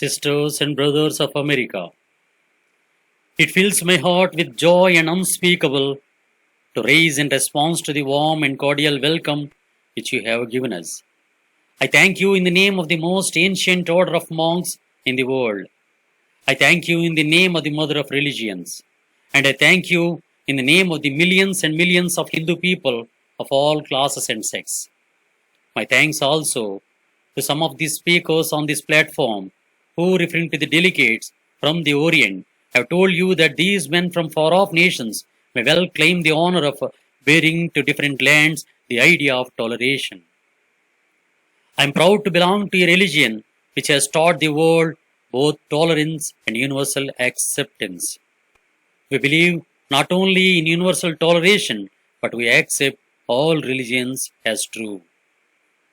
sisters and brothers of America. It fills my heart with joy and unspeakable to raise in response to the warm and cordial welcome which you have given us. I thank you in the name of the most ancient order of monks in the world. I thank you in the name of the mother of religions. And I thank you in the name of the millions and millions of Hindu people of all classes and sects. My thanks also to some of the speakers on this platform who, referring to the delegates from the Orient, have told you that these men from far off nations may well claim the honor of bearing to different lands the idea of toleration. I am proud to belong to a religion which has taught the world both tolerance and universal acceptance. We believe not only in universal toleration, but we accept all religions as true.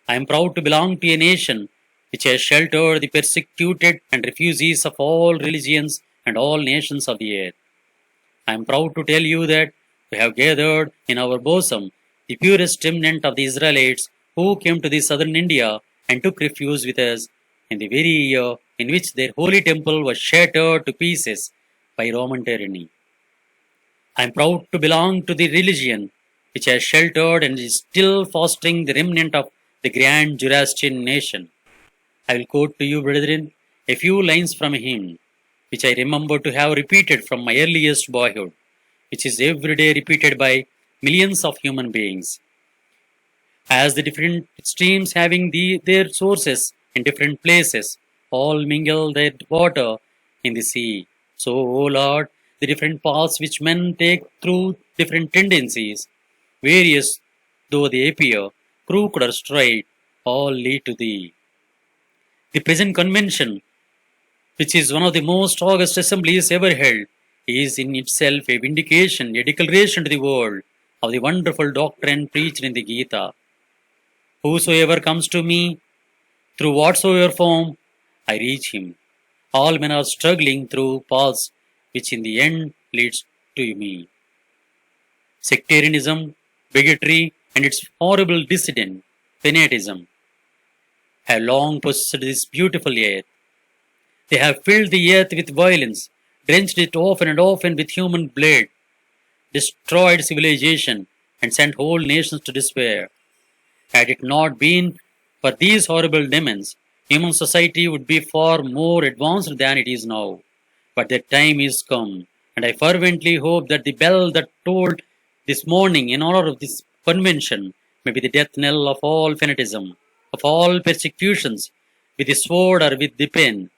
I am proud to belong to a nation which has sheltered the persecuted and refugees of all religions and all nations of the earth. I am proud to tell you that we have gathered in our bosom the purest remnant of the Israelites who came to the southern India and took refuge with us in the very year in which their holy temple was shattered to pieces by Roman tyranny. I am proud to belong to the religion which has sheltered and is still fostering the remnant of the grand Zoroastrian nation. I will quote to you, brethren, a few lines from a hymn, which I remember to have repeated from my earliest boyhood, which is every day repeated by millions of human beings. As the different streams having their sources in different places, all mingle their water in the sea. So, O Lord, the different paths which men take through different tendencies, various though they appear, crooked or straight, all lead to Thee. The present convention, which is one of the most august assemblies ever held, is in itself a vindication, a declaration to the world of the wonderful doctrine preached in the Gita. Whosoever comes to me, through whatsoever form, I reach him. All men are struggling through paths which in the end leads to me. Sectarianism, bigotry, and its horrible dissident, fanaticism, have long possessed this beautiful earth. They have filled the earth with violence, drenched it often and often with human blood, destroyed civilization, and sent whole nations to despair. Had it not been for these horrible demons, human society would be far more advanced than it is now. But that time is come, and I fervently hope that the bell that tolled this morning in honor of this convention may be the death knell of all fanaticism, of all persecutions with the sword or with the pen,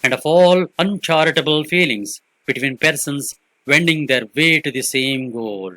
and of all uncharitable feelings between persons wending their way to the same goal.